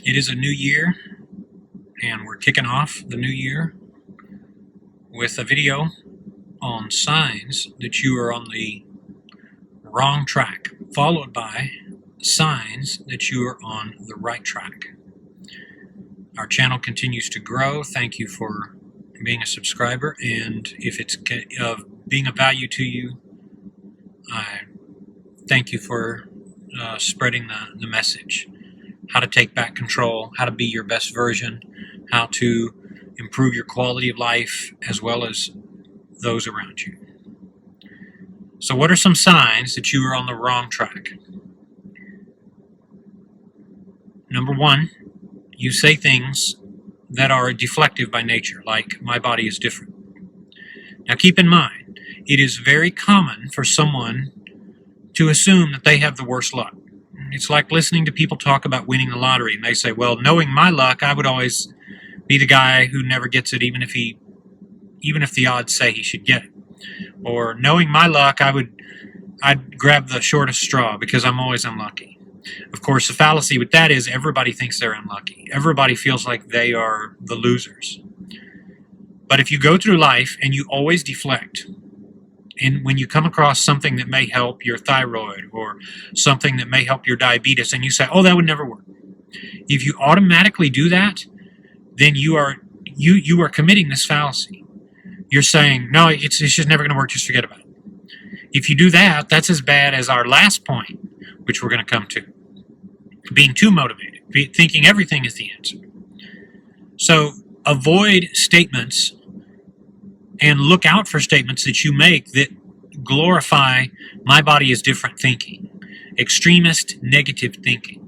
It is a new year, and we're kicking off the new year with a video on signs that you are on the wrong track, followed by signs that you are on the right track. Our channel continues to grow. Thank you for being a subscriber, and if it's being of value to you, I thank you for spreading the message. How to take back control, how to be your best version, how to improve your quality of life as well as those around you. So what are some signs that you are on the wrong track? Number one, you say things that are deflective by nature, like my body is different. Now keep in mind, it is very common for someone to assume that they have the worst luck. It's like listening to people talk about winning the lottery, and they say, well, knowing my luck, I would always be the guy who never gets it, even if the odds say he should get it. Or knowing my luck, I'd grab the shortest straw because I'm always unlucky. Of course, the fallacy with that is everybody thinks they're unlucky. Everybody feels like they are the losers. But if you go through life and you always deflect, and when you come across something that may help your thyroid or something that may help your diabetes, and you say, oh, that would never work. If you automatically do that, then you are committing this fallacy. You're saying, no, it's just never going to work, just forget about it. If you do that, that's as bad as our last point, which we're going to come to. Being too motivated, thinking everything is the answer. So avoid statements and look out for statements that you make that glorify my body is different thinking, extremist negative thinking.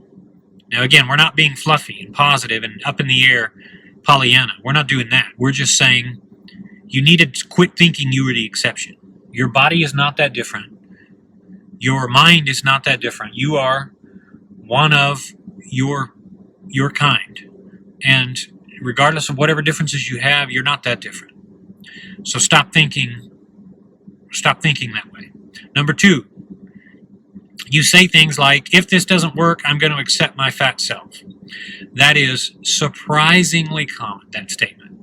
Now again, we're not being fluffy and positive and up in the air Pollyanna. We're not doing that. We're just saying you need to quit thinking you are the exception. Your body is not that different. Your mind is not that different. You are one of your kind. And regardless of whatever differences you have, you're not that different. So stop thinking that way. Number two, you say things like, if this doesn't work, I'm going to accept my fat self. That is surprisingly common, that statement.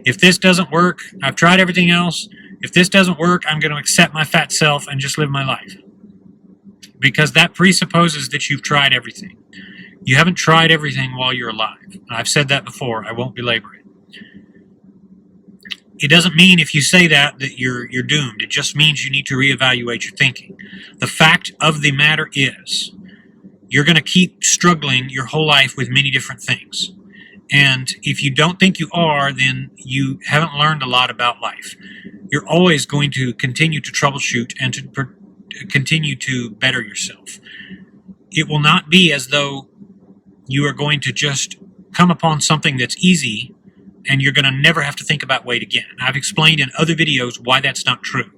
If this doesn't work, I've tried everything else. If this doesn't work, I'm going to accept my fat self and just live my life. Because that presupposes that you've tried everything. You haven't tried everything while you're alive. I've said that before. I won't belabor it. It doesn't mean if you say that you're doomed. It just means you need to reevaluate your thinking. The fact of the matter is, you're going to keep struggling your whole life with many different things. And if you don't think you are, then you haven't learned a lot about life. You're always going to continue to troubleshoot and to continue to better yourself. It will not be as though you are going to just come upon something that's easy and you're going to never have to think about weight again. I've explained in other videos why that's not true.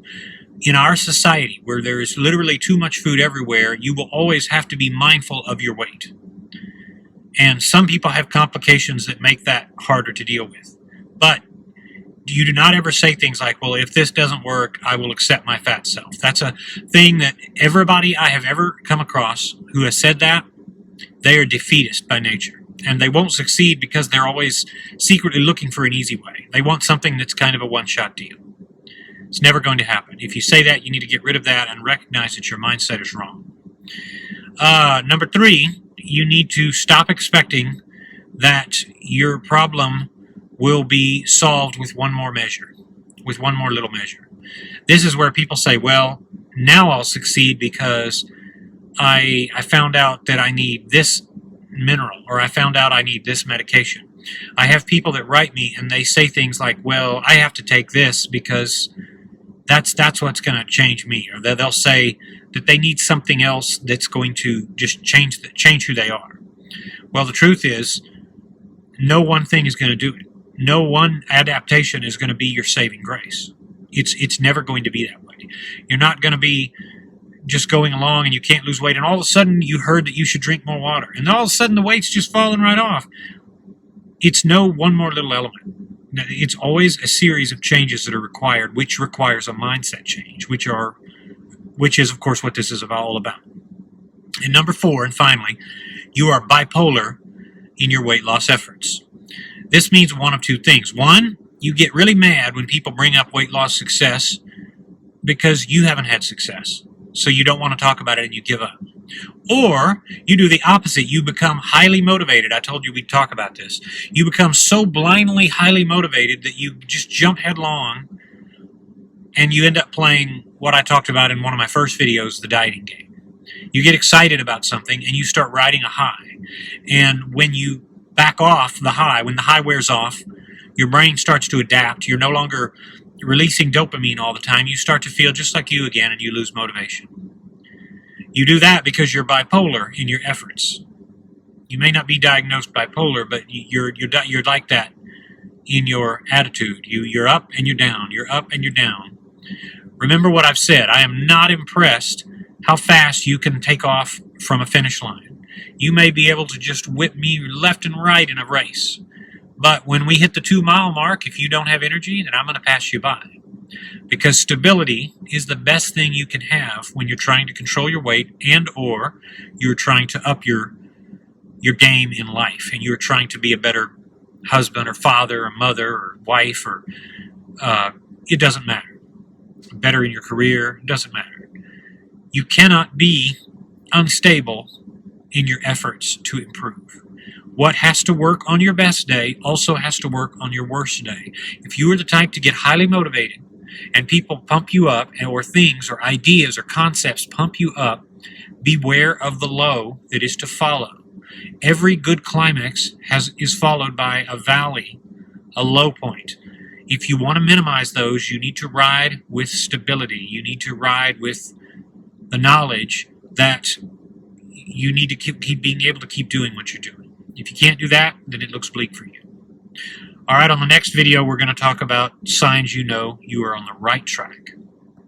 In our society, where there is literally too much food everywhere, you will always have to be mindful of your weight. And some people have complications that make that harder to deal with. But you do not ever say things like, well, if this doesn't work, I will accept my fat self. That's a thing that everybody I have ever come across who has said that, they are defeatist by nature. And they won't succeed because they're always secretly looking for an easy way. They want something that's kind of a one-shot deal. It's never going to happen. If you say that, you need to get rid of that and recognize that your mindset is wrong. Number three, you need to stop expecting that your problem will be solved with one more measure, with one more little measure. This is where people say, well, now I'll succeed because I found out that I need this mineral, or I found out I need this medication. I have people that write me and they say things like, well, I have to take this because that's what's going to change me. Or they'll say that they need something else that's going to just change who they are. Well, the truth is, no one thing is going to do it. No one adaptation is going to be your saving grace. It's never going to be that way. You're not going to be just going along and you can't lose weight, and all of a sudden you heard that you should drink more water, and all of a sudden the weight's just falling right off. It's no one more little element. It's always a series of changes that are required, which requires a mindset change, which is, of course, what this is all about. And number four, and finally, you are bipolar in your weight loss efforts. This means one of two things. One, you get really mad when people bring up weight loss success because you haven't had success. So you don't want to talk about it and you give up. Or you do the opposite. You become highly motivated. I told you we'd talk about this. You become so blindly highly motivated that you just jump headlong and you end up playing what I talked about in one of my first videos, the dieting game. You get excited about something and you start riding a high. And when you back off the high, when the high wears off, your brain starts to adapt. You're no longer releasing dopamine all the time. You start to feel just like you again and you lose motivation. You do that because you're bipolar in your efforts. You may not be diagnosed bipolar, but you're like that in your attitude. You're up and you're down. You're up and you're down. Remember what I've said. I am not impressed how fast you can take off from a finish line. You may be able to just whip me left and right in a race. But when we hit the 2-mile mark, if you don't have energy, then I'm going to pass you by. Because stability is the best thing you can have when you're trying to control your weight and or you're trying to up your game in life and you're trying to be a better husband or father or mother or wife or it doesn't matter. Better in your career, it doesn't matter. You cannot be unstable in your efforts to improve. What has to work on your best day also has to work on your worst day. If you are the type to get highly motivated and people pump you up, or things or ideas or concepts pump you up, beware of the low that is to follow. Every good climax is followed by a valley, a low point. If you want to minimize those, you need to ride with stability. You need to ride with the knowledge that you need to keep being able to keep doing what you're doing. If you can't do that, then it looks bleak for you. All right, on the next video, we're going to talk about signs you know you are on the right track.